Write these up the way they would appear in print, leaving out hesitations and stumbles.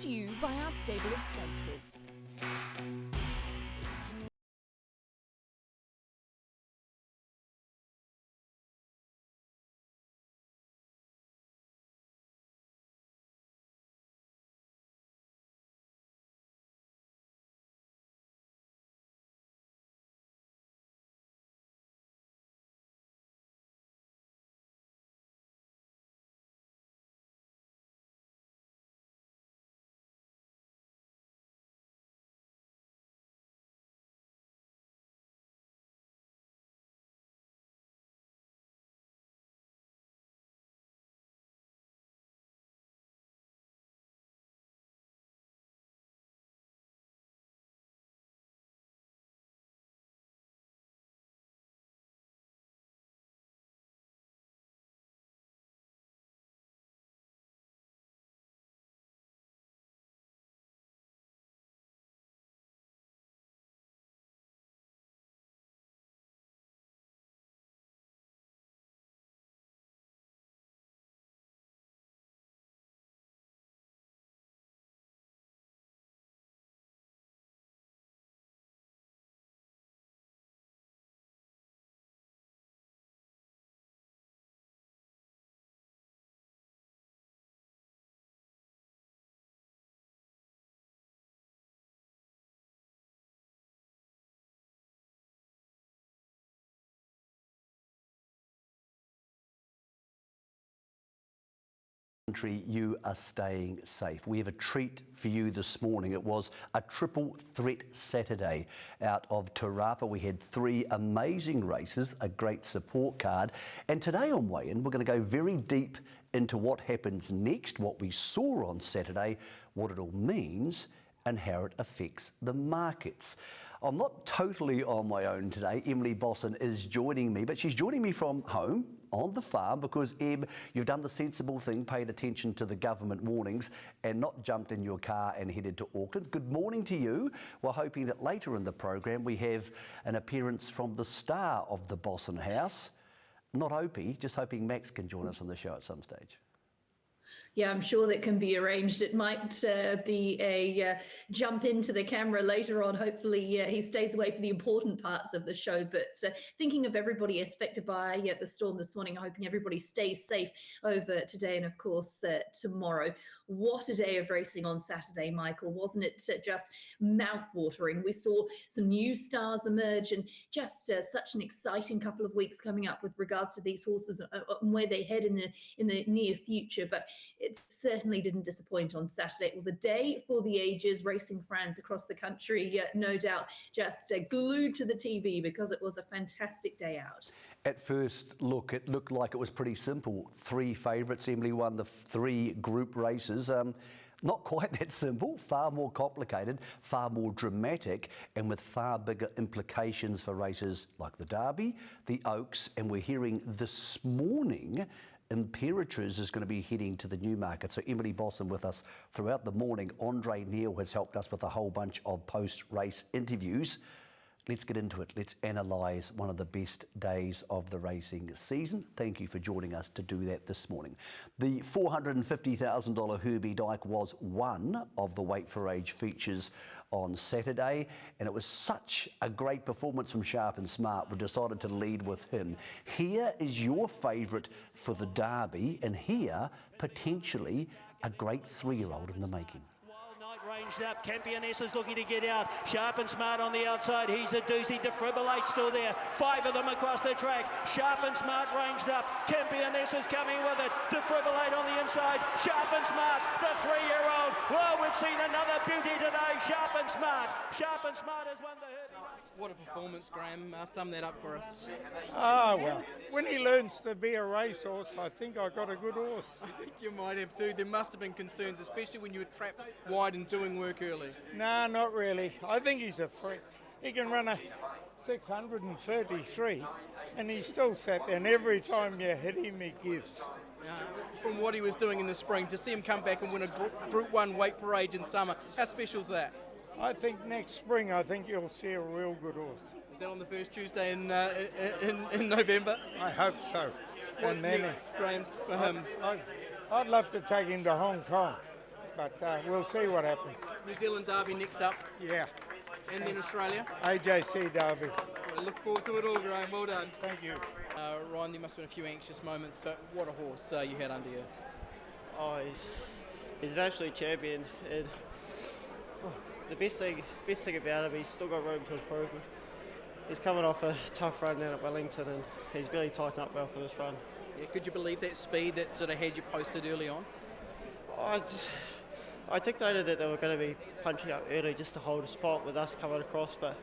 to you by our stable of sponsors. You are staying safe. We have a treat for you this morning. It was a triple threat Saturday out of Te Rapa. We had 3 amazing races, a great support card, and today on Weigh In we're going to go very deep into what happens next, what we saw on Saturday, what it all means and how it affects the markets. I'm not totally on my own today. Emily Bosson is joining me, but she's joining me from home on the farm because, Em, you've done the sensible thing, paid attention to the government warnings and not jumped in your car and headed to Auckland. Good morning to you. We're hoping that later in the program we have an appearance from the star of the Bosson House. Not Opie, just hoping Max can join us on the show at some stage. Yeah, I'm sure that can be arranged. It might be a jump into the camera later on. Hopefully he stays away for the important parts of the show. But thinking of everybody affected by the storm this morning, hoping everybody stays safe over today and, of course, tomorrow. What a day of racing on Saturday, Michael. Wasn't it just mouth-watering? We saw some new stars emerge and just such an exciting couple of weeks coming up with regards to these horses and where they head in the near future. But it certainly didn't disappoint on Saturday. It was a day for the ages. Racing fans across the country, no doubt, just glued to the TV because it was a fantastic day out. At first look, it looked like it was pretty simple. 3 favourites. Emily won the 3 group races. Not quite that simple, far more complicated, far more dramatic, and with far bigger implications for races like the Derby, the Oaks, and we're hearing this morning Imperatriz is going to be heading to the Newmarket. So Emily Bosson with us throughout the morning. Andre Neil has helped us with a whole bunch of post-race interviews. Let's get into it. Let's analyse one of the best days of the racing season. Thank you for joining us to do that this morning. The $450,000 Herbie Dyke was one of the Wait for Age features on Saturday, and it was such a great performance from Sharp and Smart. We decided to lead with him. Here is your favourite for the Derby, and here, potentially, a great 3-year-old in the making. Ranged up, Campioness is looking to get out. Sharp and Smart on the outside. He's a doozy. Defibrillate still there. 5 of them across the track. Sharp and Smart ranged up. Campioness is coming with it. Defibrillate on the inside. Sharp and Smart, the 3-year-old. Well, we've seen another beauty today. Sharp and Smart. Sharp and Smart has won the Herbie. What a performance, Graham. Sum that up for us. Well, when he learns to be a racehorse, I think I got a good horse. I think you might have too. There must have been concerns, especially when you were trapped wide and doing work early. No, not really. I think he's a freak. He can run a 633 and he still sat there, and every time you hit him, he gives. From what he was doing in the spring, to see him come back and win a Group 1 Wait for Age in summer, how special is that? I think next spring, I think you'll see a real good horse. Is that on the first Tuesday in November? I hope so. What's next, Graham? I'd love to take him to Hong Kong. but we'll see what happens. New Zealand Derby next up, Yeah, and then Australia. AJC Derby. I look forward to it all, Graham. Well done. Thank you. Ryan, there must have been a few anxious moments, but what a horse you had under you. Oh, he's an absolute champion, and the best thing about him, he's still got room to improve. He's coming off a tough run down at Wellington, and he's really tightened up well for this run. Yeah, could you believe that speed that sort of had you posted early on? I dictated that they were going to be punching up early just to hold a spot with us coming across, but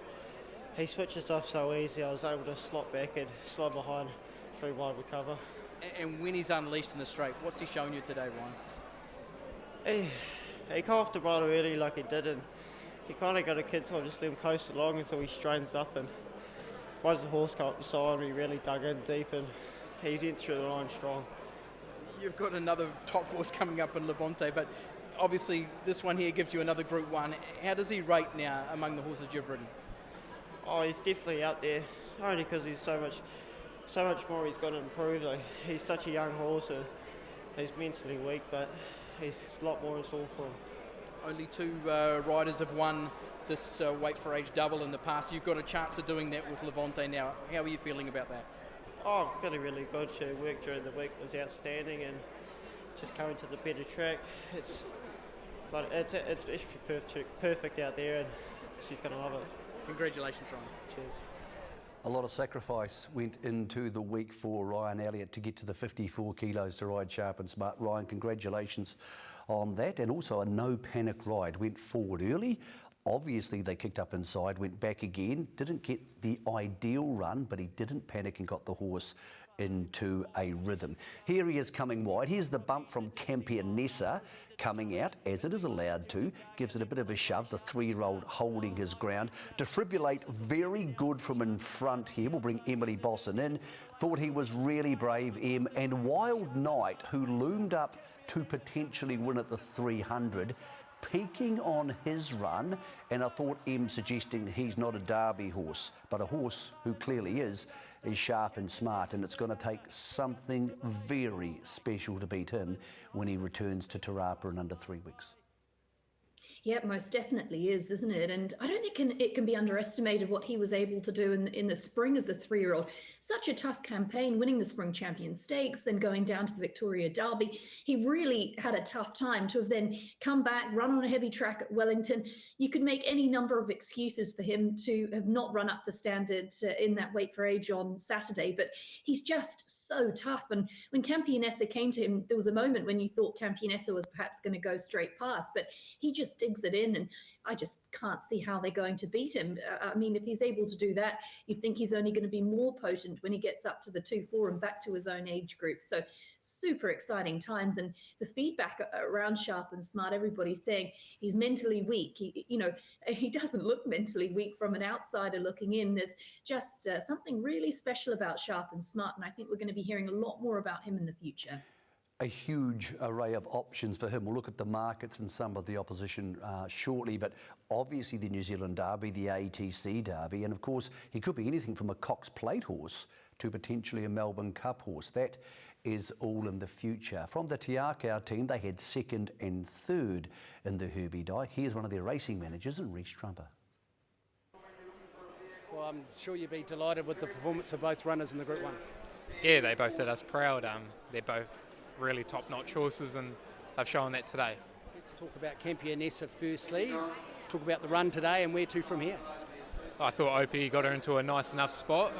he switches off so easy. I was able to slot back and slide behind 3 wide recover. And when he's unleashed in the straight, what's he shown you today, Ryan? He come off the bridle early like he did, and he kind of got a kid, so I just let him coast along until he straightens up, and once the horse got up the side, he really dug in deep, and he's in through the line strong. You've got another top horse coming up in Levante, but obviously this one here gives you another Group 1. How does he rate now among the horses you've ridden? Oh, he's definitely up there, only because he's so much more he's got to improve. Like, he's such a young horse, and he's mentally weak, but he's a lot more in store for him. Only 2 riders have won this weight for age double in the past. You've got a chance of doing that with Levante now. How are you feeling about that? Oh, I'm feeling really good. Her work during the week was outstanding, and just coming to the better track, it's perfect out there, and she's going to love it. Congratulations, Ryan. Cheers. A lot of sacrifice went into the week for Ryan Elliott to get to the 54 kilos to ride Sharp and Smart. Ryan, congratulations on that. And also a no panic ride. Went forward early. Obviously they kicked up inside, went back again. Didn't get the ideal run, but he didn't panic and got the horse into a rhythm. Here he is coming wide. Here's the bump from Campionessa coming out, as it is allowed to. Gives it a bit of a shove, the 3-year-old holding his ground. Defibrillate very good from in front here. We'll bring Emily Bosson in. Thought he was really brave, Em. And Wild Knight, who loomed up to potentially win at the 300, peaking on his run, and I thought Em suggesting he's not a Derby horse, but a horse who clearly is Sharp and Smart, and it's going to take something very special to beat him when he returns to Te Rapa in under 3 weeks. Yeah, most definitely is, isn't it? And I don't think it can be underestimated what he was able to do in the spring as a 3-year-old. Such a tough campaign, winning the Spring Champion Stakes, then going down to the Victoria Derby. He really had a tough time to have then come back, run on a heavy track at Wellington. You could make any number of excuses for him to have not run up to standard in that weight for age on Saturday, but he's just so tough. And when Campionessa came to him, there was a moment when you thought Campionessa was perhaps going to go straight past, but he just digs it in, and I just can't see how they're going to beat him. I mean, if he's able to do that, you'd think he's only going to be more potent when he gets up to the 2-4 and back to his own age group. So super exciting times, and the feedback around Sharp and Smart, everybody's saying he's mentally weak. He doesn't look mentally weak from an outsider looking in. There's just something really special about Sharp and Smart, and I think we're going to be hearing a lot more about him in the future. A huge array of options for him. We'll look at the markets and some of the opposition shortly, but obviously the New Zealand Derby, the ATC Derby, and of course he could be anything from a Cox Plate horse to potentially a Melbourne Cup horse. That is all in the future. From the Te Rapa team, they had 2nd and 3rd in the Herbie Die. Here's one of their racing managers, Reece Trumper. Well, I'm sure you'd be delighted with the performance of both runners in the Group 1. Yeah, they both did us proud. They're both really top-notch horses, and they've shown that today. Let's talk about Campionessa firstly. Talk about the run today and where to from here. I thought Opie got her into a nice enough spot,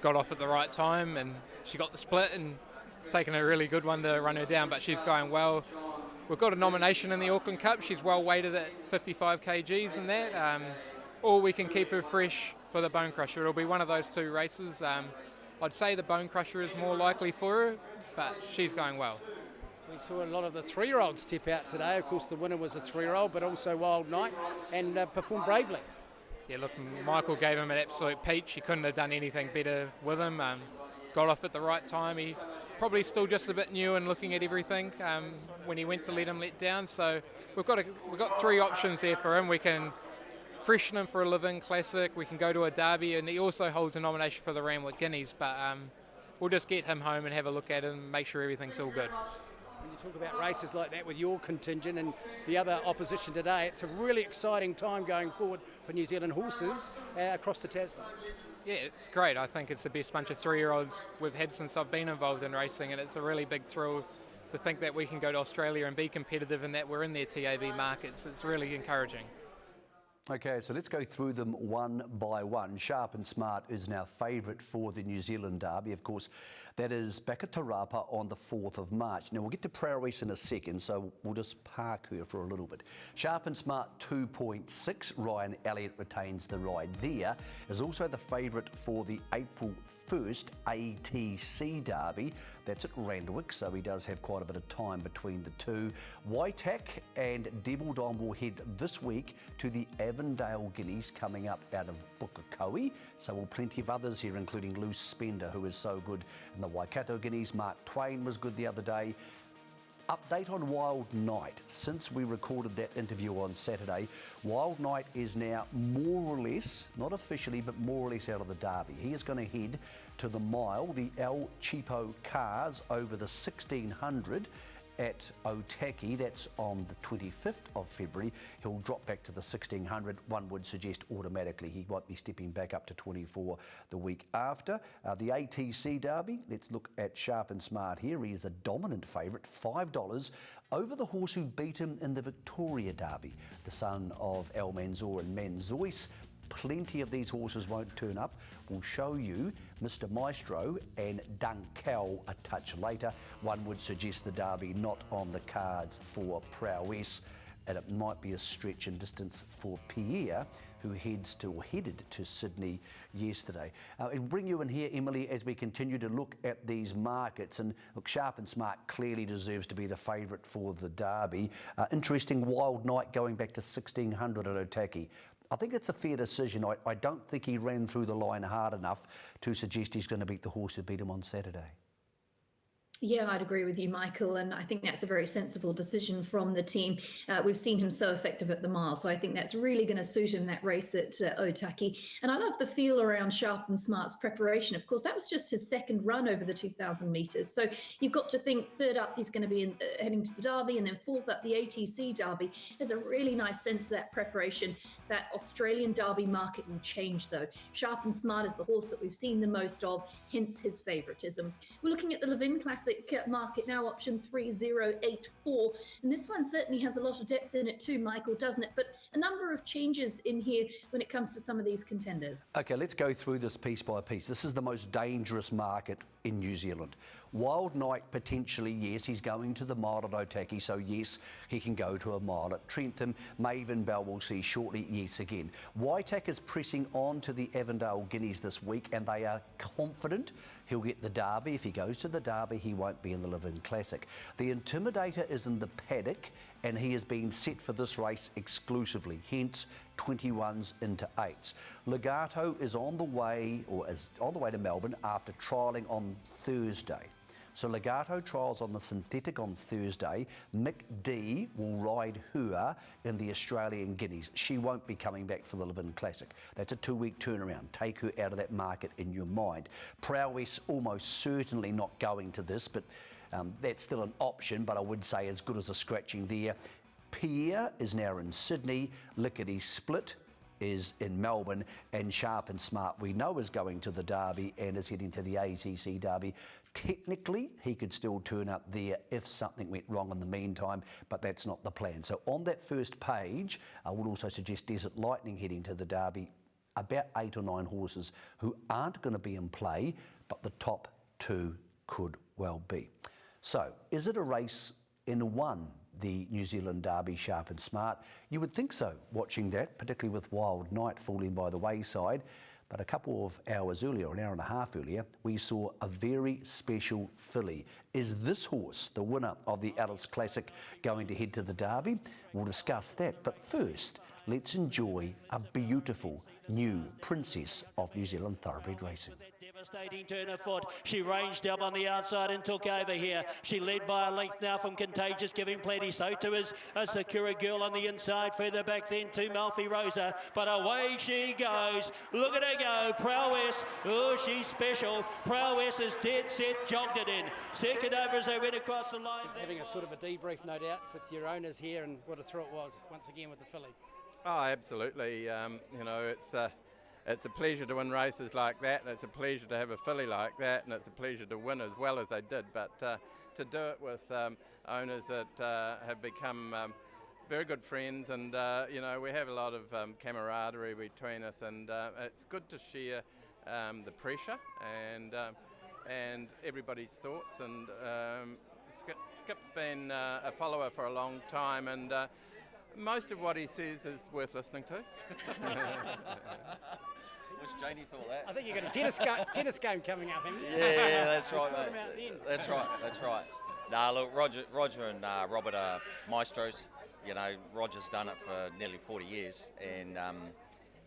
got off at the right time, and she got the split, and it's taken a really good one to run her down, but she's going well. We've got a nomination in the Auckland Cup. She's well weighted at 55 kgs and that, or we can keep her fresh for the Bone Crusher. It'll be one of those 2 races. I'd say the Bone Crusher is more likely for her, but she's going well. We saw a lot of the 3-year-olds step out today. Of course, the winner was a 3-year-old, but also Wild Knight, and performed bravely. Yeah, look, Michael gave him an absolute peach. He couldn't have done anything better with him. Got off at the right time. He probably still just a bit new and looking at everything when he went to let him let down. So we've got 3 options here for him. We can freshen him for a Living Classic. We can go to a Derby, and he also holds a nomination for the Randwick Guineas. But we'll just get him home and have a look at him and make sure everything's all good. when you talk about races like that with your contingent and the other opposition today, it's a really exciting time going forward for New Zealand horses across the Tasman. Yeah, it's great. I think it's the best bunch of 3-year-olds we've had since I've been involved in racing, and it's a really big thrill to think that we can go to Australia and be competitive and that we're in their TAB markets. It's really encouraging. Okay, so let's go through them one by one. Sharp and Smart is now favourite for the New Zealand Derby. Of course, that is back at Te Rapa on the 4th of March. Now, we'll get to Prowess in a second, so we'll just park her for a little bit. Sharp and Smart 2.6. Ryan Elliott retains the ride there. Is also the favourite for the April 1st ATC Derby. That's at Randwick, so he does have quite a bit of time between the two. Waitak and Devil Don will head this week to the Avondale Guineas coming up out of Pukekohe. So will plenty of others here, including Loose Spender, who is so good in the Waikato Guineas. Mark Twain was good the other day. Update on Wild Knight. Since we recorded that interview on Saturday, Wild Knight is now more or less, not officially, but more or less out of the Derby. He is going to head to the mile, the El Cheapo cars over the 1600 at Otaki. That's on the 25th of February. He'll drop back to the 1600. One would suggest automatically he won't be stepping back up to 24 the week after. The ATC Derby, let's look at Sharp and Smart here. He is a dominant favourite, $5 over the horse who beat him in the Victoria Derby, the son of El Manzor and Manzois. Plenty of these horses won't turn up. We'll show you Mr. Maestro and Dunkel a touch later. One would suggest the Derby not on the cards for Prowess, and it might be a stretch in distance for Pierre, who headed to Sydney yesterday. I'll bring you in here, Emily, as we continue to look at these markets. And look, Sharp and Smart clearly deserves to be the favourite for the Derby. Interesting, Wild Knight going back to 1600 at Otaki. I think it's a fair decision. I don't think he ran through the line hard enough to suggest he's going to beat the horse who beat him on Saturday. Yeah, I'd agree with you, Michael, and I think that's a very sensible decision from the team. We've seen him so effective at the mile, so I think that's really going to suit him, that race at Otaki. And I love the feel around Sharp and Smart's preparation. Of course, that was just his second run over the 2,000 metres. So you've got to think third up, he's going to be heading to the Derby, and then fourth up, the ATC Derby. There's a really nice sense of that preparation. That Australian Derby market will change, though. Sharp and Smart is the horse that we've seen the most of, hence his favouritism. We're looking at the Levin Classic market now, option 3084, and this one certainly has a lot of depth in it too, Michael, doesn't it? But a number of changes in here when it comes to some of these contenders. Okay, let's go through this piece by piece. This is the most dangerous market in New Zealand. Wild Knight, potentially, yes, he's going to the mile at Otaki, so yes, he can go to a mile at Trentham. Maven Bell will see shortly, yes, again. Waitak is pressing on to the Avondale Guineas this week, and they are confident he'll get the Derby. If he goes to the Derby, he won't be in the Levin Classic. The Intimidator is in the paddock, and he has been set for this race exclusively, hence 21s into 8s. Legato is on the way, or is on the way to Melbourne after trialling on Thursday. So Legato trials on the synthetic on Thursday. Mick D will ride her in the Australian Guineas. She won't be coming back for the Levin Classic. That's a 2-week turnaround. Take her out of that market in your mind. Prowess almost certainly not going to this, but that's still an option, but I would say as good as a scratching there. Pierre is now in Sydney. Lickety Split is in Melbourne, and Sharp and Smart we know is going to the Derby and is heading to the ATC Derby. Technically, he could still turn up there if something went wrong in the meantime, but that's not the plan. So on that first page, I would also suggest Desert Lightning heading to the Derby. About 8 or 9 horses who aren't going to be in play, but the top 2 could well be. So, is it a race in one, the New Zealand Derby, Sharp and Smart? You would think so, watching that, particularly with Wild Knight falling by the wayside. But a couple of hours earlier, an hour and a half earlier, we saw a very special filly. Is this horse, the winner of the Alice Classic, going to head to the Derby? We'll discuss that. But first, let's enjoy a beautiful new princess of New Zealand thoroughbred racing. Devastating turn of foot. She ranged up on the outside and took over here. She led by a length now from Contagious, giving plenty. So too is a Sakura Girl on the inside. Further back then to Malfi Rosa. But away she goes. Look at her go. Prowess. Oh, she's special. Prowess is dead set, jogged it in. Second over as they went across the line. Having a sort of a debrief, no doubt, with your owners here, and what a thrill it was once again with the filly. Oh, absolutely. You know, it's a pleasure to win races like that, and it's a pleasure to have a filly like that, and it's a pleasure to win as well as they did. But to do it with owners that have become very good friends, and you know, we have a lot of camaraderie between us, and it's good to share the pressure and everybody's thoughts. And Skip's been a follower for a long time, and most of what he says is worth listening to. Wish Janie thought that. I think you've got a tennis game coming up, haven't you? Yeah, that's right. Sort them out then. That's right. Nah, look, Roger and Robert are maestros. You know, Roger's done it for nearly 40 years, and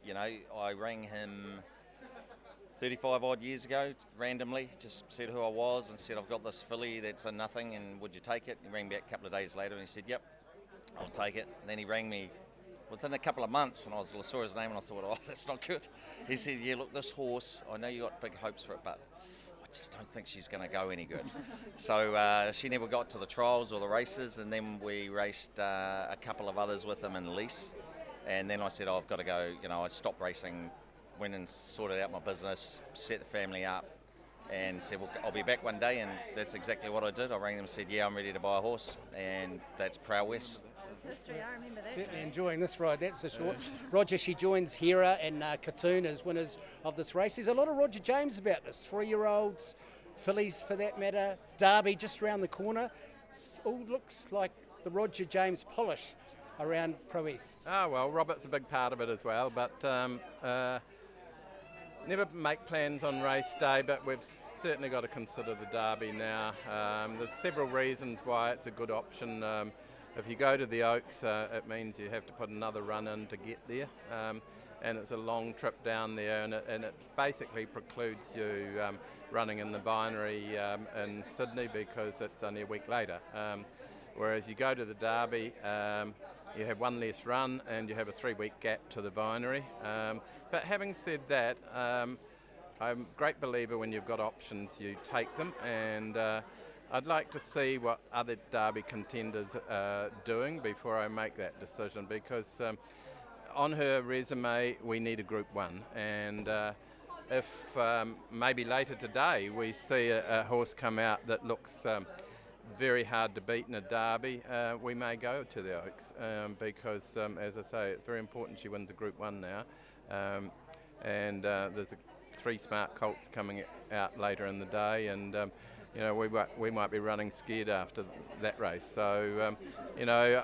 you know, I rang him 35 odd years ago randomly, just said who I was and said I've got this filly that's a nothing, and would you take it? He rang me back a couple of days later and he said, yep, I'll take it. And then he rang me within a couple of months, and I saw his name and I thought, oh, that's not good. He said, yeah, look, this horse, I know you got big hopes for it, but I just don't think she's going to go any good. So she never got to the trials or the races, and then we raced a couple of others with them in lease. And then I said, oh, I've got to go. You know, I stopped racing, went and sorted out my business, set the family up, and said, well, I'll be back one day. And that's exactly what I did. I rang them and said, yeah, I'm ready to buy a horse, and that's Prowess. History, I remember that. Certainly enjoying this ride, that's for sure. Roger, she joins Hera and Katoon as winners of this race. There's a lot of Roger James about this, 3-year-olds, fillies for that matter, Derby just round the corner. It all looks like the Roger James polish around Prowess. Oh, well, Robert's a big part of it as well, but never make plans on race day, but we've certainly got to consider the Derby now. There's several reasons why it's a good option. If you go to the Oaks, it means you have to put another run in to get there, and it's a long trip down there, and it basically precludes you running in the binary in Sydney because it's only a week later. Whereas you go to the Derby, you have one less run and you have a 3-week gap to the binary. But having said that, I'm a great believer when you've got options, you take them, and I'd like to see what other Derby contenders are doing before I make that decision, because on her resume we need a Group 1, and if maybe later today we see a horse come out that looks very hard to beat in a Derby, we may go to the Oaks, because as I say, it's very important she wins a Group 1 now, and there's 3 smart colts coming out later in the day, and you know, we might be running scared after that race. So, you know,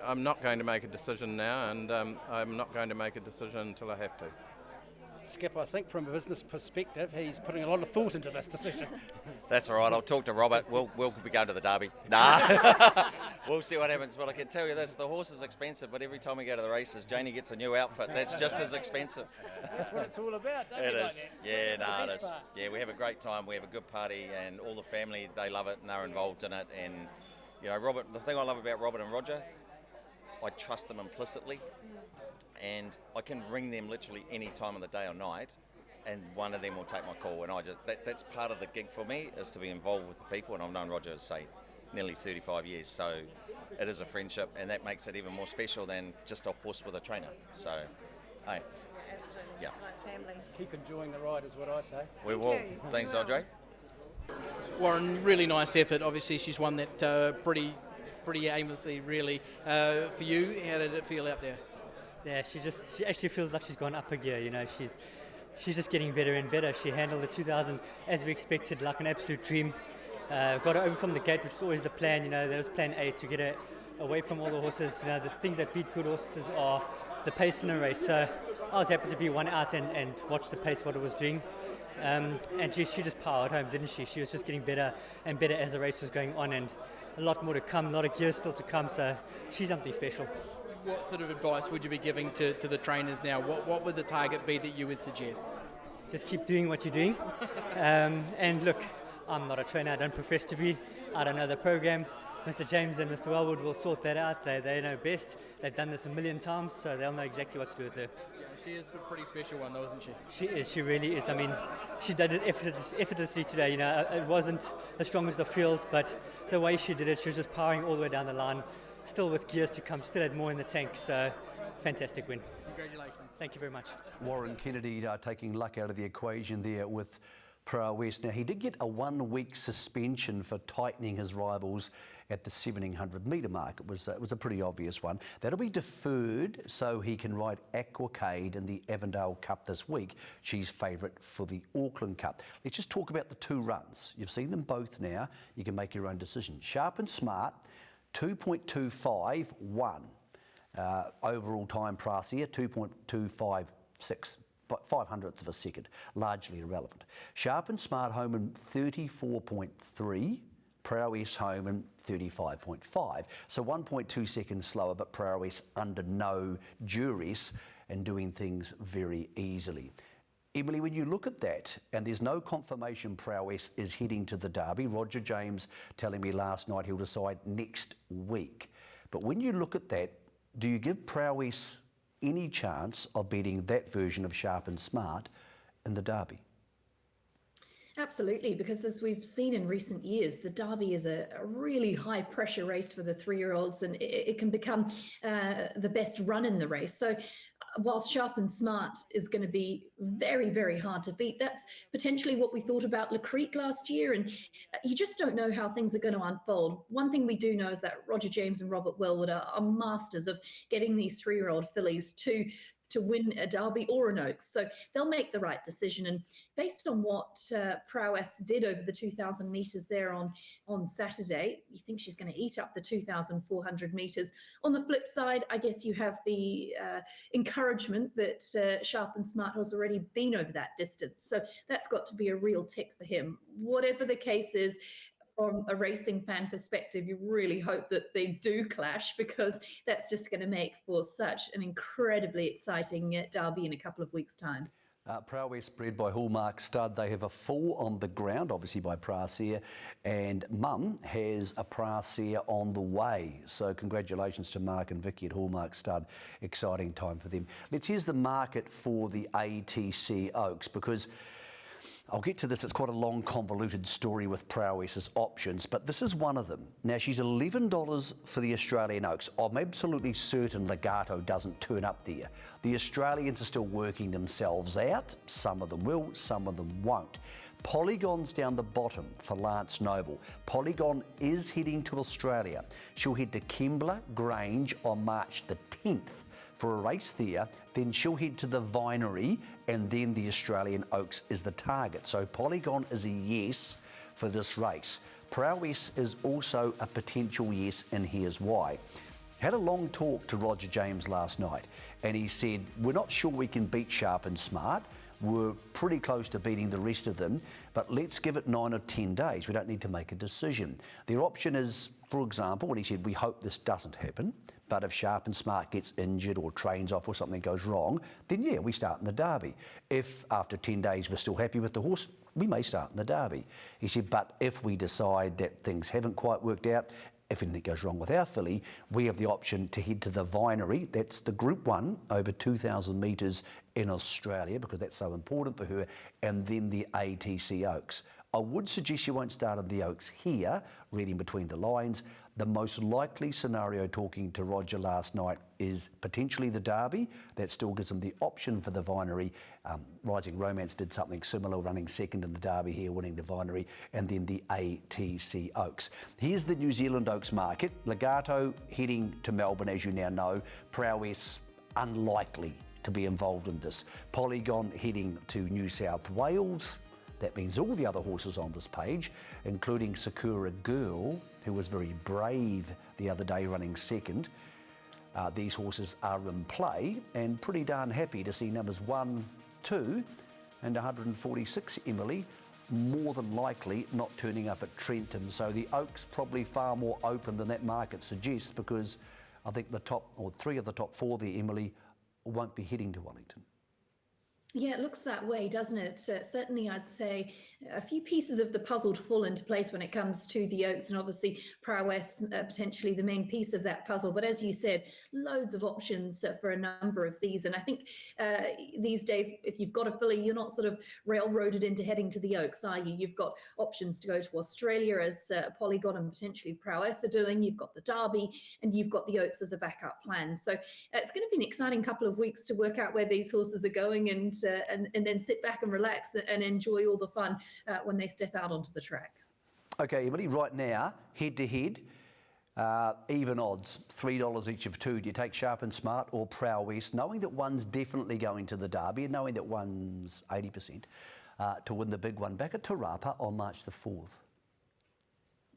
I'm not going to make a decision now, and I'm not going to make a decision until I have to. Skip, I think from a business perspective, he's putting a lot of thought into this decision. That's all right, I'll talk to Robert. We'll be going to the Derby. Nah, we'll see what happens. But I can tell you this, the horse is expensive, but every time we go to the races, Janie gets a new outfit. That's just as expensive. That's what it's all about, don't it you? Is. Like that? Yeah, no, it is. Yeah, we have a great time. We have a good party, and all the family, they love it and they're involved in it. And, you know, Robert, the thing I love about Robert and Roger, I trust them implicitly, and I can ring them literally any time of the day or night, and one of them will take my call, and that's part of the gig for me, is to be involved with the people. And I've known Roger, say, nearly 35 years, so it is a friendship, and that makes it even more special than just a horse with a trainer. So, hey, Absolutely. yeah, Like family. Keep enjoying the ride is what I say. We will. Thanks, Andre. Warren, really nice effort. Obviously, she's won that pretty aimlessly, really. For you, how did it feel out there? Yeah, she actually feels like she's gone up a gear. You know, she's just getting better and better. She handled the 2000 as we expected, like an absolute dream. Got her over from the gate, which is always the plan. You know, there was plan A, to get her away from all the horses. You know, the things that beat good horses are the pace in a race. So I was happy to be one out and watch the pace, what it was doing. And she just powered home, didn't she? She was just getting better and better as the race was going on, and a lot more to come, a lot of gears still to come. So she's something special. What sort of advice would you be giving to the trainers now? What would the target be that you would suggest? Just keep doing what you're doing. And look, I'm not a trainer, I don't profess to be. I don't know the program. Mr. James and Mr. Wellwood will sort that out. They know best. They've done this a million times, so they'll know exactly what to do with her. Yeah, she is a pretty special one though, isn't she? She is, she really is. I mean, she did it effortlessly today. You know, it wasn't as strong as the fields, but the way she did it, she was just powering all the way down the line, still with gears to come, still had more in the tank, so fantastic win. Congratulations. Thank you very much. Warren Kennedy taking luck out of the equation there with Prowess. Now, he did get a 1 week suspension for tightening his rivals at the 1700 metre mark. It was a pretty obvious one. That'll be deferred so he can ride Aquacade in the Avondale Cup this week. She's favourite for the Auckland Cup. Let's just talk about the 2 runs. You've seen them both now. You can make your own decision. Sharp and Smart, 2.251. Overall time price here, 2.256. But 500ths of a second, largely irrelevant. Sharp and Smart home in 34.3, Prowess home in 35.5. So 1.2 seconds slower, but Prowess under no duress and doing things very easily. Emily, when you look at that, and there's no confirmation Prowess is heading to the Derby, Roger James telling me last night he'll decide next week. But when you look at that, do you give Prowess any chance of beating that version of Sharp and Smart in the Derby? Absolutely, because as we've seen in recent years, the Derby is a really high pressure race for the 3-year-olds, and it can become the best run in the race. So whilst Sharp and Smart is going to be very, very hard to beat, that's potentially what we thought about Le Creek last year, and you just don't know how things are going to unfold. One thing we do know is that Roger James and Robert Wellwood are masters of getting these 3-year-old fillies to win a Derby or an Oaks. So they'll make the right decision. And based on what Prowess did over the 2,000 metres there on Saturday, you think she's going to eat up the 2,400 metres. On the flip side, I guess you have the encouragement that Sharp and Smart has already been over that distance. So that's got to be a real tick for him. Whatever the case is, from a racing fan perspective, you really hope that they do clash, because that's just going to make for such an incredibly exciting Derby in a couple of weeks' time. Prowess bred by Hallmark Stud. They have a foal on the ground, obviously by Prasia, and Mum has a Prasia on the way. So congratulations to Mark and Vicky at Hallmark Stud. Exciting time for them. Let's here's the market for the ATC Oaks, because I'll get to this. It's quite a long, convoluted story with Prowess's options, but this is one of them. Now, she's $11 for the Australian Oaks. I'm absolutely certain Legato doesn't turn up there. The Australians are still working themselves out. Some of them will, some of them won't. Polygon's down the bottom for Lance Noble. Polygon is heading to Australia. She'll head to Kembla Grange on March the 10th for a race there. Then she'll head to the Vinery, and then the Australian Oaks is the target. So Polygon is a yes for this race. Prowess is also a potential yes, and here's why. Had a long talk to Roger James last night, and he said, we're not sure we can beat Sharp and Smart. We're pretty close to beating the rest of them, but let's give it 9 or 10 days. We don't need to make a decision. Their option is, for example, when he said, we hope this doesn't happen, but if Sharp and Smart gets injured or trains off or something goes wrong, then yeah, we start in the Derby. If after 10 days we're still happy with the horse, we may start in the Derby. He said, but if we decide that things haven't quite worked out, if anything goes wrong with our filly, we have the option to head to the Vinery. That's the Group 1 over 2,000 metres in Australia, because that's so important for her, and then the ATC Oaks. I would suggest you won't start at the Oaks here, reading between the lines. The most likely scenario, talking to Roger last night, is potentially the Derby. That still gives them the option for the Vinery. Rising Romance did something similar, running second in the Derby here, winning the Vinery, and then the ATC Oaks. Here's the New Zealand Oaks market. Legato heading to Melbourne, as you now know. Prowess unlikely to be involved in this. Polygon heading to New South Wales. That means all the other horses on this page, including Sakura Girl, who was very brave the other day running second. These horses are in play, and pretty darn happy to see numbers 1, 2 and 146, Emily, more than likely not turning up at Trentham. So the Oaks probably far more open than that market suggests, because I think the top, or 3 of the top 4 there, Emily, won't be heading to Wellington. Yeah, it looks that way, doesn't it? Certainly, I'd say a few pieces of the puzzle to fall into place when it comes to the Oaks, and obviously Prowess potentially the main piece of that puzzle. But as you said, loads of options for a number of these. And I think these days, if you've got a filly, you're not sort of railroaded into heading to the Oaks, are you? You've got options to go to Australia, as Polygon and potentially Prowess are doing. You've got the Derby, and you've got the Oaks as a backup plan. So it's going to be an exciting couple of weeks to work out where these horses are going, and then sit back and relax and enjoy all the fun when they step out onto the track. Okay, Emily, right now, head-to-head, even odds, $3 each of 2. Do you take Sharp and Smart or Prowess, knowing that one's definitely going to the Derby and knowing that one's 80% to win the big one back at Te Rapa on March the 4th?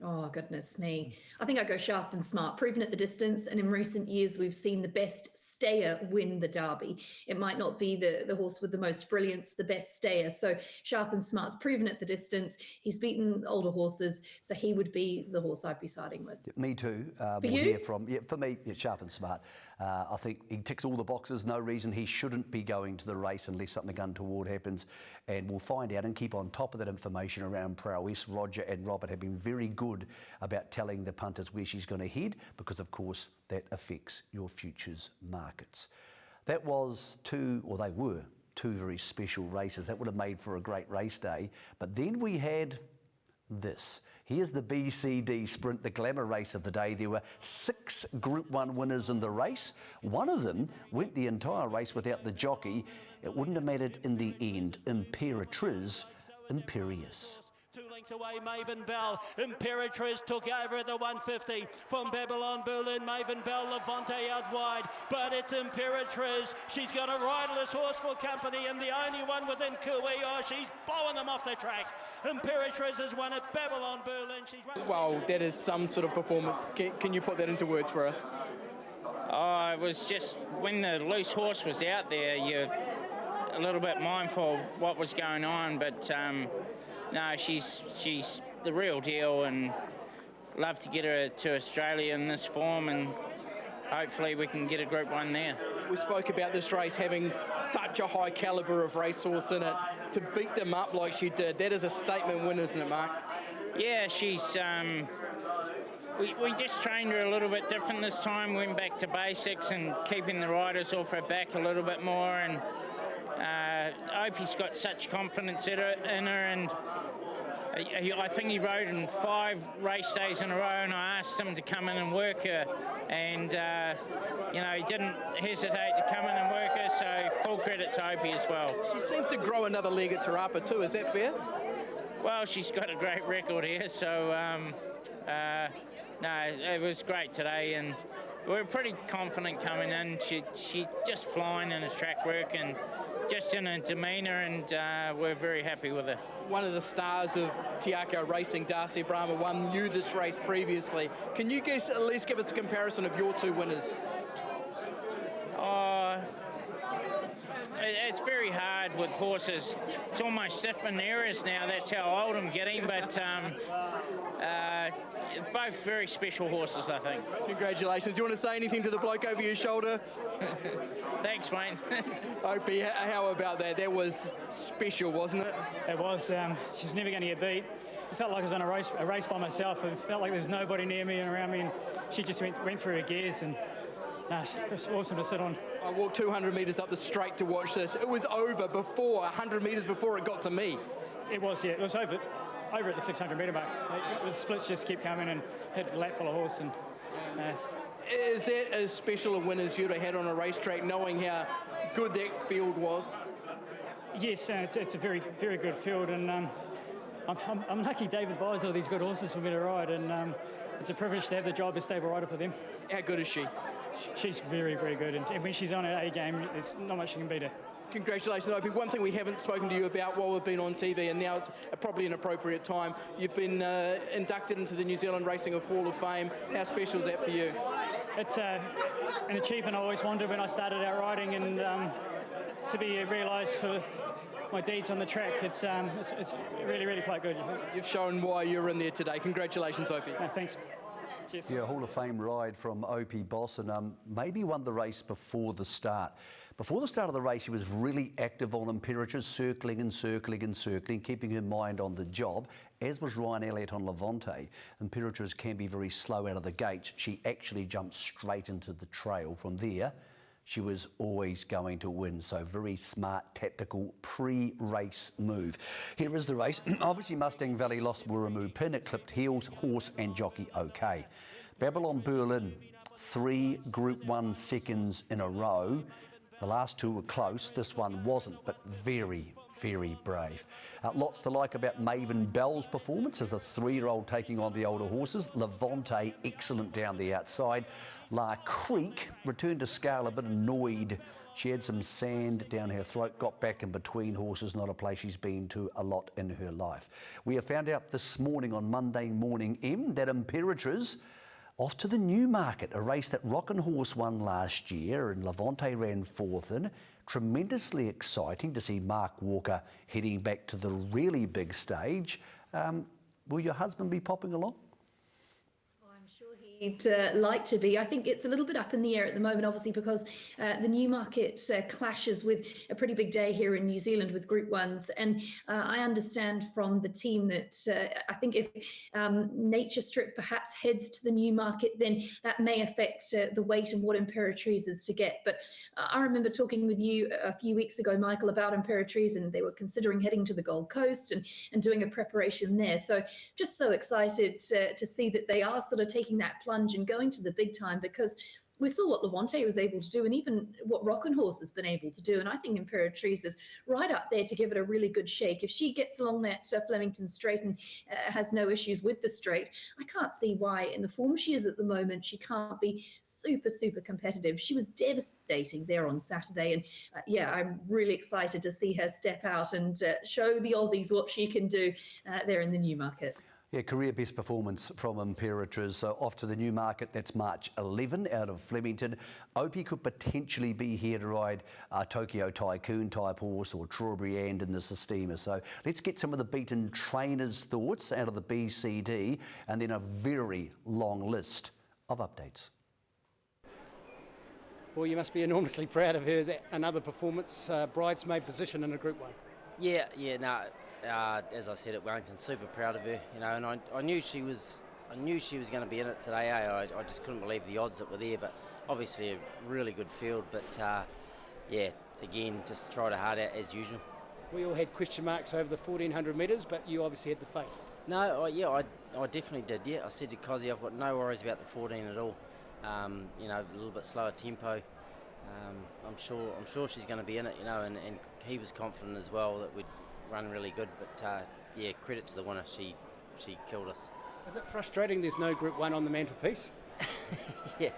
Oh, goodness me. I think I go Sharp and Smart, proven at the distance. And in recent years, we've seen the best stayer win the Derby. It might not be the horse with the most brilliance, the best stayer. So Sharp and Smart's proven at the distance. He's beaten older horses, so he would be the horse I'd be siding with. Me too. For we'll you? hear from, for me, Sharp and Smart. I think he ticks all the boxes. No reason he shouldn't be going to the race unless something untoward happens. And we'll find out and keep on top of that information around Prowess. Roger and Robert have been very good about telling the punters where she's going to head, because of course that affects your futures markets. That was they were two very special races. That would have made for a great race day. But then we had this. Here's the BCD Sprint, the glamour race of the day. There were 6 Group 1 winners in the race. One of them went the entire race without the jockey. It wouldn't have mattered in the end. Imperatriz, Imperious. 2 lengths away, Maven Bell. Imperatriz took over at the 150 from Babylon Berlin. Maven Bell, Levante out wide, but it's Imperatriz. She's got a riderless horse for company, and the only one within Kui. Oh, she's blowing them off the track. Imperatriz has won at Babylon Berlin. She's run. Wow, that is some sort of performance. Can you put that into words for us? Oh, it was just when the loose horse was out there, you're a little bit mindful of what was going on, but no, she's the real deal, and love to get her to Australia in this form, and hopefully we can get a Group 1 there. We spoke about this race having such a high calibre of racehorse in it. To beat them up like she did, that is a statement win, isn't it, Mark? Yeah, she's... We just trained her a little bit different this time, went back to basics and keeping the riders off her back a little bit more, and Opie's got such confidence in her, and I think he rode in 5 race days in a row, and I asked him to come in and work her, and he didn't hesitate to come in and work her, so full credit to Opie as well. She seems to grow another leg at Te Rapa too, is that fair? Well, she's got a great record here, so no, it was great today, and we're pretty confident coming in. She just flying in his track work and just in her demeanour, and we're very happy with her. One of the stars of Tiako Racing, Darcy Brahma, knew this race previously. Can you guys at least give us a comparison of your 2 winners? It's very hard with horses. It's almost different eras now. That's how old I'm getting, but both very special horses, I think. Congratulations. Do you want to say anything to the bloke over your shoulder? Thanks, mate. Opie, how about that? That was special, wasn't it? It was. She was never going to get beat. It felt like I was on a race by myself. It felt like there was nobody near me and around me, and she just went through her gears, and it was awesome to sit on. I walked 200 metres up the straight to watch this. It was over before, 100 metres before it got to me. It was, yeah. It was over at the 600 metre mark. The splits just kept coming and hit a lap full of horse. And is that as special a win as you'd have had on a racetrack, knowing how good that field was? Yes, it's a very, very good field, and I'm lucky David buys all these good horses for me to ride, and it's a privilege to have the job as stable rider for them. How good is she? She's very, very good, and when she's on her A game, there's not much you can beat her. Congratulations, Opie. One thing we haven't spoken to you about while we've been on TV, and now it's probably an appropriate time, you've been inducted into the New Zealand Racing Hall of Fame. How special is that for you? It's an achievement I always wanted when I started out riding, and to be realised for my deeds on the track, it's really, really quite good. You've shown why you're in there today. Congratulations, Opie. Thanks. Cheers. Yeah, Hall of Fame ride from Opie Boss, and maybe won the race before the start. Before the start of the race, he was really active on Imperatrice, circling and circling and circling, keeping her mind on the job, as was Ryan Elliott on Levante. Imperatrice can be very slow out of the gates. She actually jumped straight into the trail. From there, she was always going to win. So very smart, tactical, pre-race move. Here is the race. Obviously, Mustang Valley lost Wuramu Pin. It clipped heels, horse and jockey okay. Babylon Berlin, 3 Group 1 seconds in a row. The last 2 were close. This one wasn't, but very, very brave. Lots to like about Maven Bell's performance as a 3-year-old taking on the older horses. Levante, excellent down the outside. La Creek returned to scale a bit annoyed. She had some sand down her throat, got back in between horses, not a place she's been to a lot in her life. We have found out this morning on Monday Morning M that Imperatrice off to the Newmarket, a race that Rockin' Horse won last year and Levante ran 4th in. Tremendously exciting to see Mark Walker heading back to the really big stage. Will your husband be popping along? He'd like to be. I think it's a little bit up in the air at the moment, obviously, because the Newmarket clashes with a pretty big day here in New Zealand with Group 1s. And I understand from the team that I think if Nature Strip perhaps heads to the Newmarket, then that may affect the weight and what Imperatrice is to get. But I remember talking with you a few weeks ago, Michael, about Imperatrice, and they were considering heading to the Gold Coast and doing a preparation there. So just so excited to see that they are sort of taking that plunge and going to the big time, because we saw what Levante was able to do and even what Rockin' Horse has been able to do. And I think Imperatrice is right up there to give it a really good shake. If she gets along that Flemington straight and has no issues with the straight, I can't see why in the form she is at the moment, she can't be super, super competitive. She was devastating there on Saturday. And yeah, I'm really excited to see her step out and show the Aussies what she can do there in the Newmarket. Yeah, career best performance from Imperatrice. So off to the Newmarket, that's March 11 out of Flemington. Opie could potentially be here to ride Tokyo Tycoon type horse or Strawberry And in the Sistema. So let's get some of the beaten trainers' thoughts out of the BCD and then a very long list of updates. Well, you must be enormously proud of her. Another performance, bridesmaid position in a Group 1. Yeah, no. As I said at Wellington, super proud of her, you know, and I knew she was going to be in it today. I just couldn't believe the odds that were there, but obviously a really good field. But yeah, again, just tried hard out as usual. We all had question marks over the 1400 metres, but you obviously had the faith. No, I definitely did. Yeah, I said to Cozzy, I've got no worries about the 14 at all. You know, a little bit slower tempo. I'm sure she's going to be in it, you know, and he was confident as well that we'd run really good, but yeah, credit to the winner. She killed us. Is it frustrating there's no Group 1 on the mantelpiece? Yeah,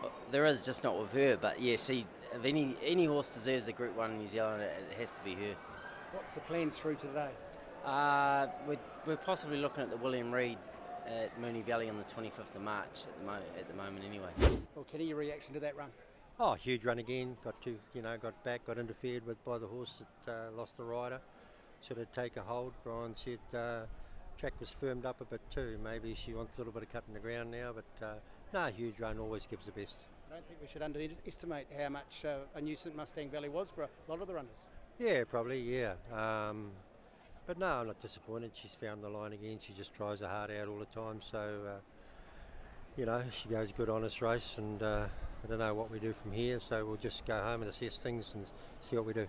well, there is, just not with her, but yeah, if any horse deserves a Group 1 in New Zealand, it has to be her. What's the plans through today? We're possibly looking at the William Reid at Moonee Valley on the 25th of March at the moment anyway. Well, Kenny, your reaction to that run? Oh, huge run again. Got interfered with by the horse that lost the rider. Sort of take a hold. Brian said track was firmed up a bit too. Maybe she wants a little bit of cut in the ground now, but no, huge run always gives the best. I don't think we should underestimate how much a nuisance Mustang Valley was for a lot of the runners. Yeah, probably, yeah. But no, I'm not disappointed. She's found the line again. She just tries her heart out all the time. So, you know, she goes a good, honest race, and I don't know what we do from here. So we'll just go home and assess things and see what we do.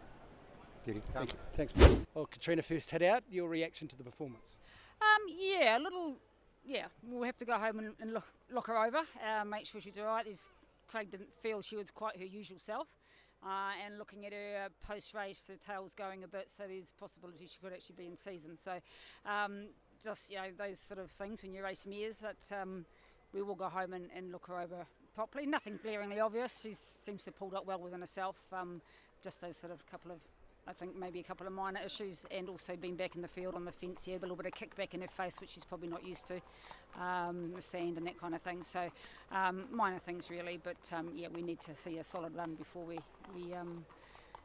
Beauty. Thank you. Thanks. Well, Katrina, first head out. Your reaction to the performance? Yeah, a little. Yeah, we'll have to go home and look her over, make sure she's all right. Craig didn't feel she was quite her usual self. And looking at her post-race, the tail's going a bit, so there's a possibility she could actually be in season. So just, you know, those sort of things when you race mares, that we will go home and look her over properly. Nothing glaringly obvious. She seems to have pulled up well within herself. Just those sort of couple of, I think maybe a couple of minor issues, and also being back in the field on the fence here, a little bit of kickback in her face, which she's probably not used to, the sand and that kind of thing. So minor things really, but yeah, we need to see a solid run before we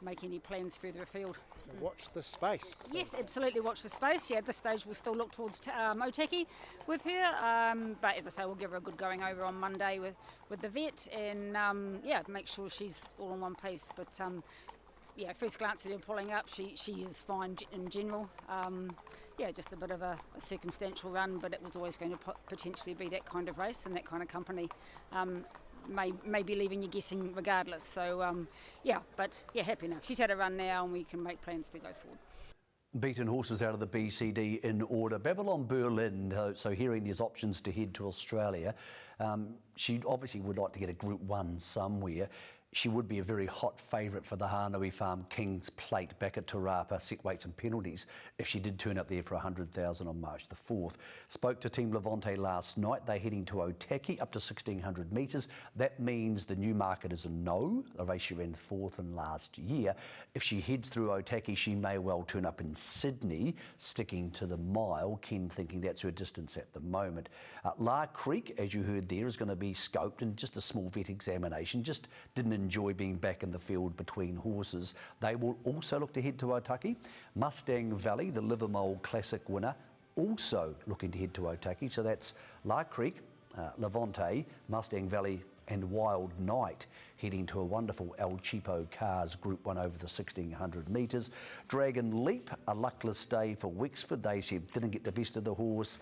make any plans further afield. So watch the space. Yes, absolutely watch the space. Yeah, at this stage we'll still look towards Otaki with her, but as I say, we'll give her a good going over on Monday with the vet, and yeah, make sure she's all in one piece. But yeah, first glance at her pulling up, she is fine in general. Yeah, just a bit of a circumstantial run, but it was always going to potentially be that kind of race and that kind of company. May be leaving you guessing regardless. So yeah, but yeah, happy now. She's had a run now, and we can make plans to go forward. Beaten horses out of the BCD in order. Babylon Berlin, so hearing there's options to head to Australia. She obviously would like to get a Group 1 somewhere. She would be a very hot favourite for the Hanui Farm King's Plate back at Te Rapa, set weights and penalties, if she did turn up there for 100,000 on March the 4th. Spoke to Team Levante last night. They're heading to Otaki up to 1,600 metres. That means the new market is a no. The race she ran 4th in last year. If she heads through Otaki, she may well turn up in Sydney, sticking to the mile. Ken thinking that's her distance at the moment. La Creek, as you heard there, is going to be scoped and just a small vet examination. Just didn't enjoy being back in the field between horses. They will also look to head to Otaki. Mustang Valley, the Livermore Classic winner, also looking to head to Otaki. So that's La Creek, Levante, Mustang Valley and Wild Knight heading to a wonderful El Cheapo Cars Group 1 over the 1,600 metres. Dragon Leap, a luckless day for Wexford. They said didn't get the best of the horse.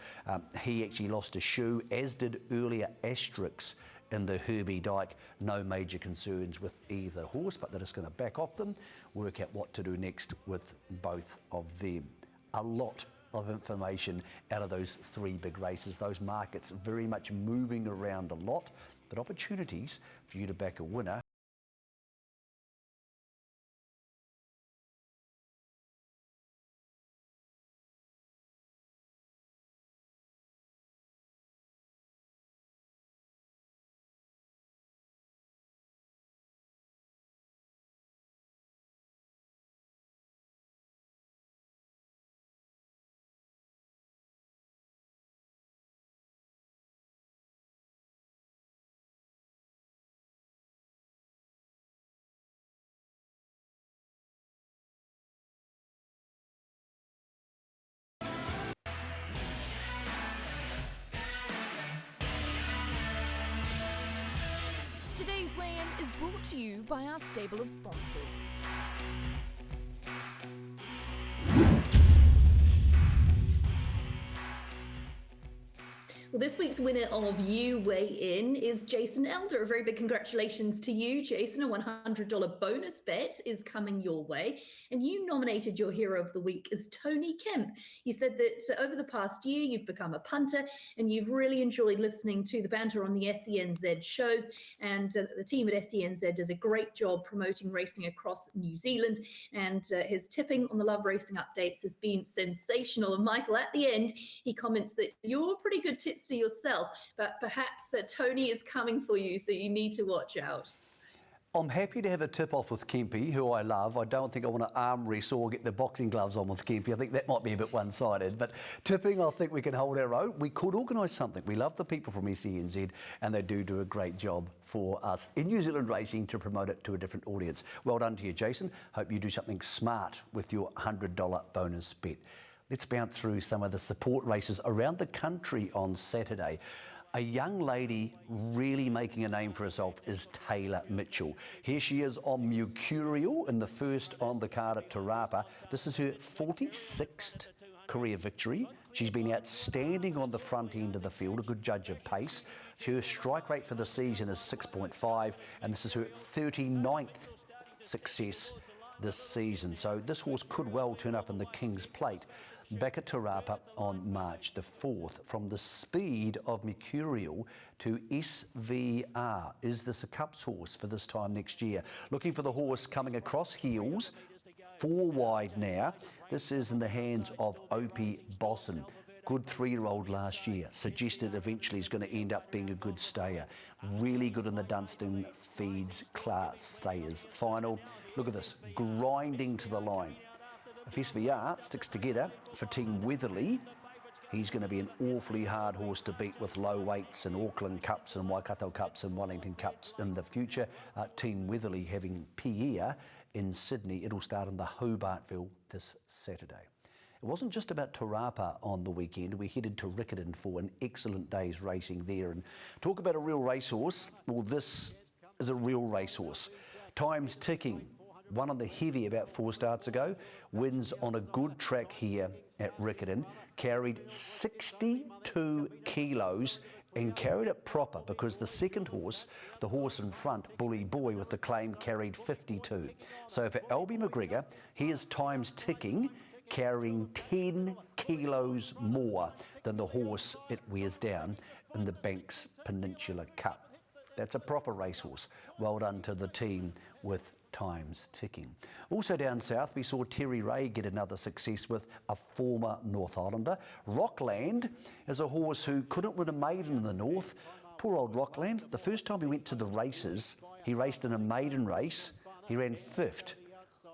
He actually lost a shoe, as did earlier Asterix in the Herbie Dyke. No major concerns with either horse, but they're just going to back off them, work out what to do next with both of them. A lot of information out of those three big races. Those markets very much moving around a lot, but opportunities for you to back a winner. Today's weigh-in is brought to you by our stable of sponsors. Well, this week's winner of You Weigh In is Jason Elder. A very big congratulations to you, Jason. A $100 bonus bet is coming your way. And you nominated your hero of the week as Tony Kemp. You said that over the past year, you've become a punter and you've really enjoyed listening to the banter on the SENZ shows. And the team at SENZ does a great job promoting racing across New Zealand. And his tipping on the Love Racing updates has been sensational. And Michael, at the end, he comments that you're pretty good tips to yourself, but perhaps Tony is coming for you, so you need to watch out. I'm happy to have a tip-off with Kempy, who I love. I don't think I want to arm wrestle or get the boxing gloves on with Kempy. I think that might be a bit one-sided. But tipping, I think we can hold our own. We could organise something. We love the people from SENZ, and they do a great job for us in New Zealand racing to promote it to a different audience. Well done to you, Jason. Hope you do something smart with your $100 bonus bet. Let's bounce through some of the support races around the country on Saturday. A young lady really making a name for herself is Taylor Mitchell. Here she is on Mercurial in the first on the card at Te Rapa. This is her 46th career victory. She's been outstanding on the front end of the field, a good judge of pace. Her strike rate for the season is 6.5, and this is her 39th success this season. So this horse could well turn up in the King's Plate back at Te Rapa on March the 4th. From the speed of Mercurial to SVR. Is this a Cups horse for this time next year? Looking for the horse coming across heels, 4 wide now. This is in the hands of Opie Bosson. Good 3-year-old last year. Suggested eventually he's going to end up being a good stayer. Really good in the Dunstan Feeds Class Stayers final. Look at this, grinding to the line. If SVR sticks together for Team Weatherly, he's going to be an awfully hard horse to beat with low weights and Auckland Cups and Waikato Cups and Wellington Cups in the future. Team Weatherly having Pierre in Sydney. It'll start in the Hobartville this Saturday. It wasn't just about Te Rapa on the weekend. We headed to Riccarton for an excellent day's racing there. And talk about a real racehorse. Well, this is a real racehorse. Time's ticking. Won on the heavy about 4 starts ago. Wins on a good track here at Riccarton. Carried 62 kilos and carried it proper because the second horse, the horse in front, Bully Boy with the claim, carried 52. So for Albie McGregor, here's Time's ticking, carrying 10 kilos more than the horse it wears down in the Banks Peninsula Cup. That's a proper racehorse. Well done to the team with Time's ticking. Also down south, we saw Terry Ray get another success with a former North Islander. Rockland is a horse who couldn't win a maiden in the north. Poor old Rockland. The first time he went to the races, he raced in a maiden race. He ran 5th.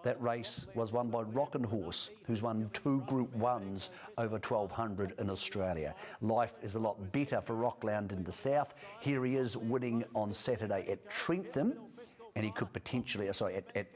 That race was won by Rockin' Horse, who's won 2 Group 1s over 1200 in Australia. Life is a lot better for Rockland in the south. Here he is winning on Saturday at Trentham, and he could potentially, at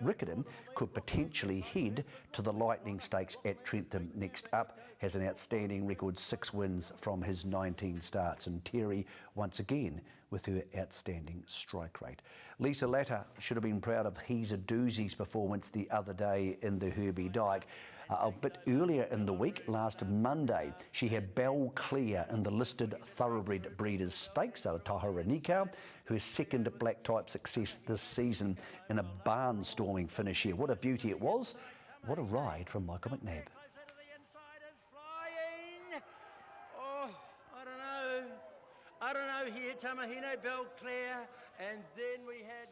Riccarton, could potentially head to the Lightning Stakes at Trentham next up. Has an outstanding record, 6 wins from his 19 starts. And Terry, once again, with her outstanding strike rate. Lisa Latter should have been proud of He's a Doozie's performance the other day in the Herbie Dyke. A bit earlier in the week, last Monday, she had Bell Clear in the listed Thoroughbred Breeders' Stakes out of Taharanika, her second black type success this season in a barnstorming finish here. What a beauty it was. What a ride from Michael McNabb. Oh, I don't know here, Tamahino, Bell Clear, and then we had...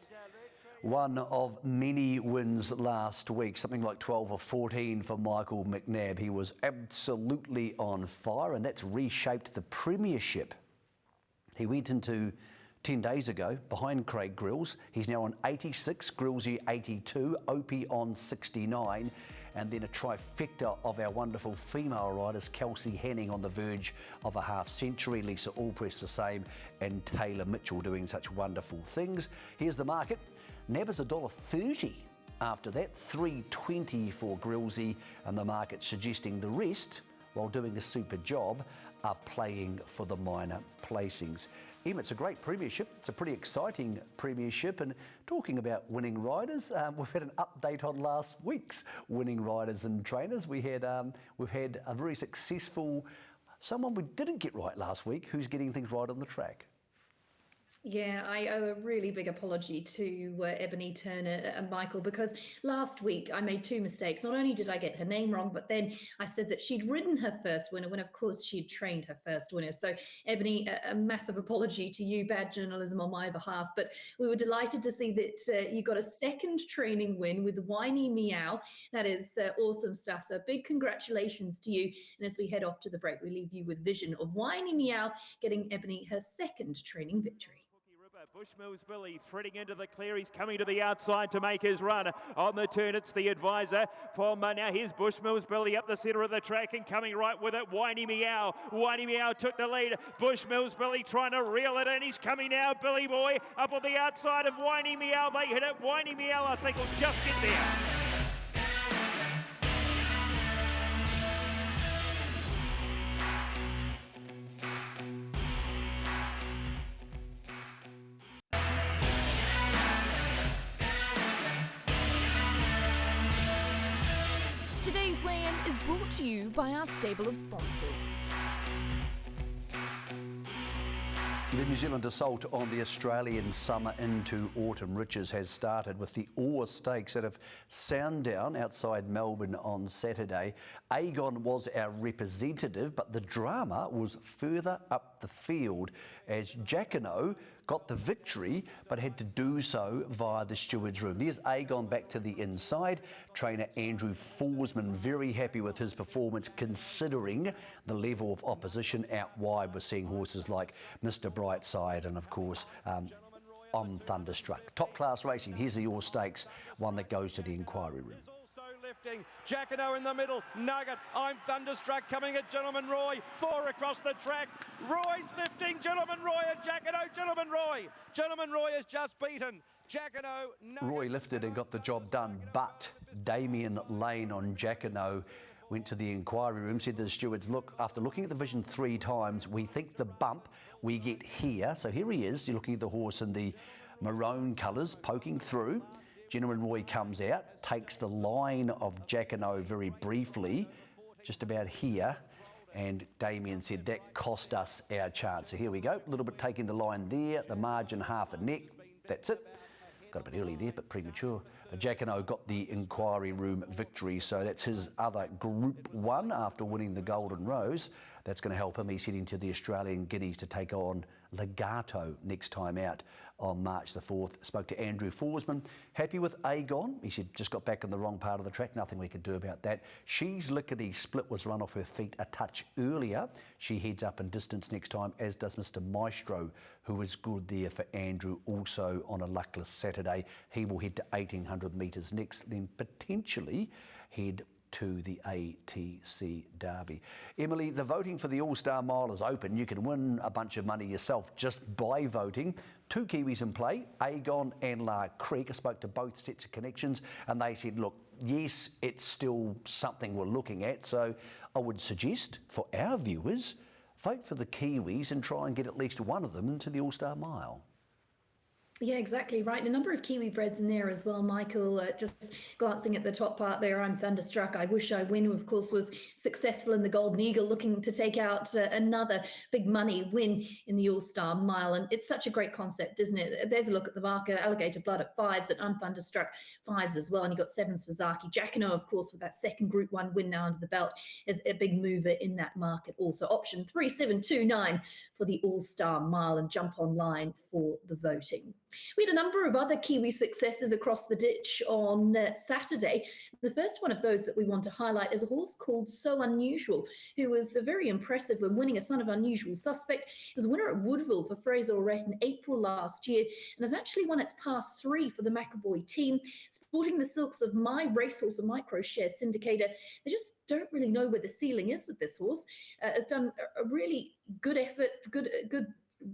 One of many wins last week, something like 12 or 14 for Michael McNabb. He was absolutely on fire, and that's reshaped the premiership. He went into 10 days ago behind Craig Grills. He's now on 86, Grillsy 82, Opie on 69, and then a trifecta of our wonderful female riders, Kelsey Hanning on the verge of a half century, Lisa Allpress the same, and Taylor Mitchell doing such wonderful things. Here's the market. Nab is $1.30. After that, $3.20 for Grillsy, and the market suggesting the rest, while doing a super job, are playing for the minor placings. Emma, it's a great premiership. It's a pretty exciting premiership. And talking about winning riders, we've had an update on last week's winning riders and trainers. We've had a very successful, someone we didn't get right last week, who's getting things right on the track. Yeah, I owe a really big apology to Ebony Turner and Michael, because last week I made 2 mistakes. Not only did I get her name wrong, but then I said that she'd ridden her first winner when, of course, she'd trained her first winner. So, Ebony, a massive apology to you, bad journalism on my behalf. But we were delighted to see that you got a second training win with Whiny Meow. That is awesome stuff. So, big congratulations to you. And as we head off to the break, we leave you with vision of Whiny Meow getting Ebony her second training victory. Bushmills Billy threading into the clear. He's coming to the outside to make his run. On the turn, it's the advisor for now. Here's Bushmills Billy up the centre of the track and coming right with it. Whiny Meow. Whiny Meow took the lead. Bushmills Billy trying to reel it in. He's coming now. Billy Boy up on the outside of Whiny Meow. They hit it. Whiny Meow, I think, will just get there. Today's weigh-in is brought to you by our stable of sponsors. The New Zealand assault on the Australian summer into autumn riches has started with the Ore Stakes out of Sandown outside Melbourne on Saturday. Aegon was our representative, but the drama was further up the field as Jacquino got the victory but had to do so via the steward's room. There's Aegon back to the inside. Trainer Andrew Forsman very happy with his performance considering the level of opposition out wide. We're seeing horses like Mr. Brightside and of course I'm Thunderstruck. Top class racing. Here's the Ore Stakes, one that goes to the inquiry room. Jacquino in the middle, Nugget, I'm Thunderstruck coming at Gentleman Roy, 4 across the track, Roy's lifting, Gentleman Roy and Jacquino, Gentleman Roy has just beaten Roy lifted and got the job done, but Damien Lane on Jacquinot went to the inquiry room, said to the stewards, look, after looking at the vision 3 times, we think the bump we get here. So here he is, you're looking at the horse in the maroon colours poking through. Gentleman Roy comes out, takes the line of Jacquinot very briefly, just about here, and Damien said that cost us our chance. So here we go, a little bit taking the line there, the margin half a neck, that's it. Got a bit early there, but premature. Jacquinot got the inquiry room victory, so that's his other Group 1 after winning the Golden Rose. That's going to help him. He's heading to the Australian Guineas to take on Legato next time out on March the 4th. Spoke to Andrew Forsman. Happy with Agon. He said, just got back in the wrong part of the track. Nothing we could do about that. She's Lickety Split was run off her feet a touch earlier. She heads up in distance next time, as does Mr. Maestro, who is good there for Andrew, also on a luckless Saturday. He will head to 1,800 metres next, then potentially head to the ATC Derby. Emily, the voting for the All-Star Mile is open. You can win a bunch of money yourself just by voting. 2 Kiwis in play, Agon and La Creek. I spoke to both sets of connections and they said, look, yes, it's still something we're looking at. So I would suggest for our viewers, vote for the Kiwis and try and get at least one of them into the All-Star Mile. Yeah, exactly right. A number of Kiwi breds in there as well, Michael. Just glancing at the top part there, I'm Thunderstruck. I Wish I Win, who of course was successful in the Golden Eagle, looking to take out another big money win in the All-Star Mile. And it's such a great concept, isn't it? There's a look at the marker. Alligator Blood at 5s, and I'm Thunderstruck 5s as well. And you've got 7s for Zaki. Jacquinot, of course, with that second Group 1 win now under the belt, is a big mover in that market also. Option 3729 for the All-Star Mile, and jump online for the voting. We had a number of other Kiwi successes across the ditch on Saturday. The first one of those that we want to highlight is a horse called So Unusual, who was very impressive when winning a Son of Unusual Suspect. He was winner at Woodville for Fraser Orette in April last year and has actually won its past 3 for the McAvoy team. Sporting the silks of My Racehorse and Microshare Syndicator, they just don't really know where the ceiling is with this horse. Has done a really good effort, good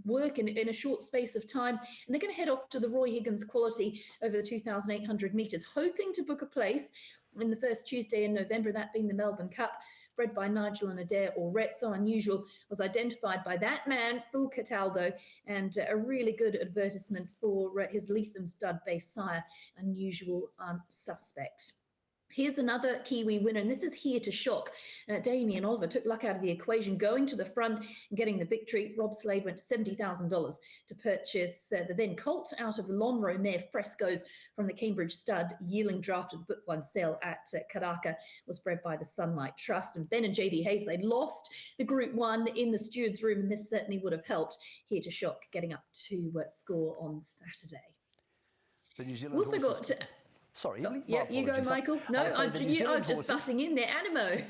work in a short space of time, and they're going to head off to the Roy Higgins Quality over the 2,800 metres, hoping to book a place in the first Tuesday in November, that being the Melbourne Cup. Bred by Nigel and Adair Orette, So Unusual was identified by that man, Phil Cataldo, and a really good advertisement for his Leatham stud-based sire, Unusual Suspect. Here's another Kiwi winner, and this is Here to Shock. Damien Oliver took luck out of the equation, going to the front and getting the victory. Rob Slade went to $70,000 to purchase the then colt out of the Lonhro mare Frescoes from the Cambridge stud. Yearling drafted book 1 sale at Karaka, was bred by the Sunlight Trust. And Ben and JD Hayes, they lost the Group 1 in the steward's room, and this certainly would have helped Here to Shock getting up to score on Saturday. The New Zealand also got... Sorry, Emily. Yeah, you go, Michael. No, I'm just butting in there. Animo.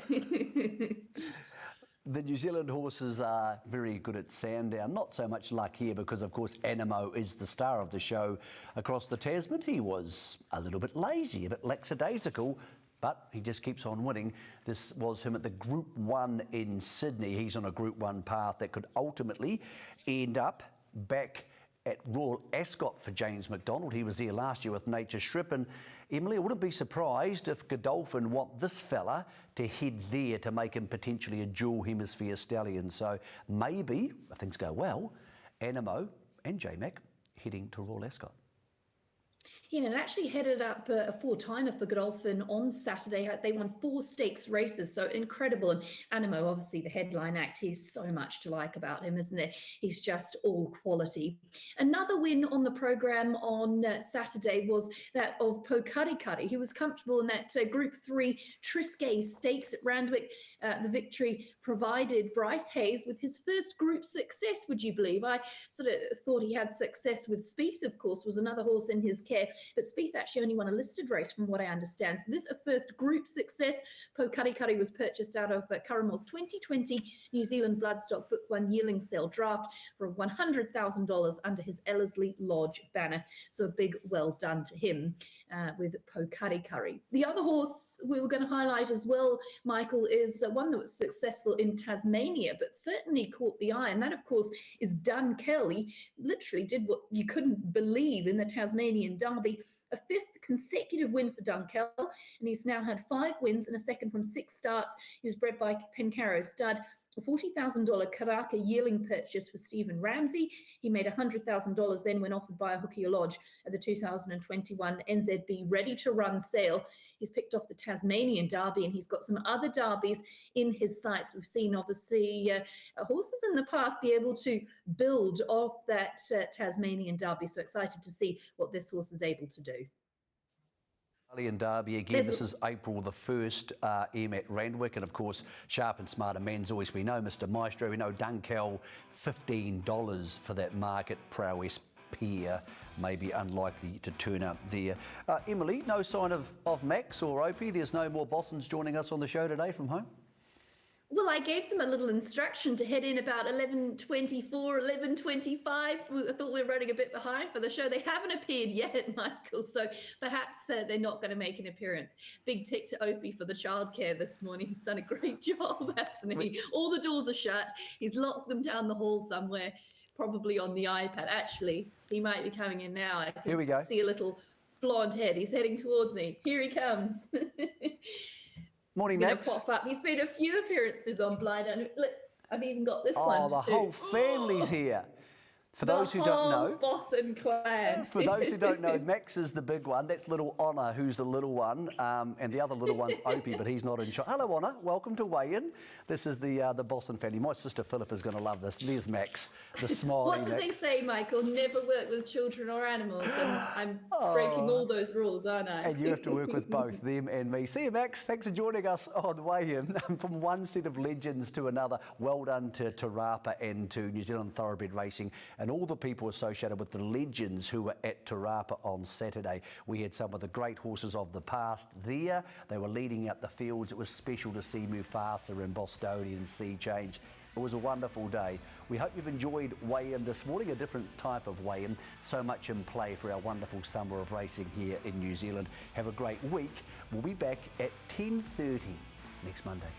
The New Zealand horses are very good at Sandown. Not so much luck here because, of course, Animo is the star of the show across the Tasman. He was a little bit lazy, a bit lackadaisical, but he just keeps on winning. This was him at the Group 1 in Sydney. He's on a Group 1 path that could ultimately end up back at Royal Ascot for James McDonald. He was there last year with Nature Strip. And Emily, I wouldn't be surprised if Godolphin want this fella to head there to make him potentially a dual hemisphere stallion. So maybe, if things go well, Animo and J-Mac heading to Royal Ascot. Yeah, and it actually headed up a 4-timer for Godolphin on Saturday. They won 4 stakes races, so incredible. And Animo, obviously the headline act, he's so much to like about him, isn't there? He's just all quality. Another win on the programme on Saturday was that of Pokari. He was comfortable in that Group 3 Triscay Stakes at Randwick. The victory provided Bryce Hayes with his first group success, would you believe? I sort of thought he had success with Spieth, of course, was another horse in his care. there. But Spieth actually only won a listed race from what I understand. So this is a first group success. Po Kari Kari was purchased out of Curramore's 2020 New Zealand Bloodstock Book 1 yearling sale draft for $100,000 under his Ellerslie Lodge banner. So a big well done to him with Po Kari Kari. The other horse we were going to highlight as well, Michael, is one that was successful in Tasmania, but certainly caught the eye, and that, of course, is Dun Kelly. Literally did what you couldn't believe in the Tasmanian Derby. A fifth consecutive win for Dunkel, and he's now had 5 wins and a second from 6 starts. He was bred by Pencarrow Stud. A $40,000 Karaka yearling purchase for Stephen Ramsey. He made $100,000 then when offered by a Hookia Lodge at the 2021 NZB Ready to Run sale. He's picked off the Tasmanian Derby, and he's got some other derbies in his sights. We've seen, obviously, horses in the past be able to build off that Tasmanian Derby. So excited to see what this horse is able to do. Australian Derby again. This is April the 1st, at Randwick, and of course Sharp and Smarter Men's always we know Mr Maestro, we know Dunkel, $15 for that market prowess pair, maybe unlikely to turn up there. Emily, no sign of Max or Opie? There's no more Bossons joining us on the show today from home? Well, I gave them a little instruction to head in about 11:24, 11:25. I thought we were running a bit behind for the show. They haven't appeared yet, Michael, so perhaps they're not going to make an appearance. Big tick to Opie for the childcare this morning. He's done a great job, hasn't he? All the doors are shut. He's locked them down the hall somewhere, probably on the iPad. Actually, he might be coming in now. I can Here we go. See a little blonde head. He's heading towards me. Here he comes. Morning, He's Max. pop up. He's made a few appearances on Blind. And look, I've even got this one. Oh, the whole family's here. For those who don't know, Bosson clan. For those who don't know, Max is the big one. That's little Honor, who's the little one, and the other little one's Opie, but he's not in shot. Hello, Honor. Welcome to weigh-in. This is the Bosson family. My sister Philip is going to love this. There's Max, the smiley What do Max. they say, Michael? Never work with children or animals. And I'm breaking all those rules, aren't I? And you have to work with both them and me. See you, Max. Thanks for joining us on weigh-in. From one set of legends to another, well done to Te Rapa and to New Zealand Thoroughbred Racing and all the people associated with the legends who were at Te Rapa on Saturday. We had some of the great horses of the past there. They were leading out the fields. It was special to see Mufasa and Bostonian Sea Change. It was a wonderful day. We hope you've enjoyed weigh-in this morning, a different type of weigh-in. So much in play for our wonderful summer of racing here in New Zealand. Have a great week. We'll be back at 10:30 next Monday.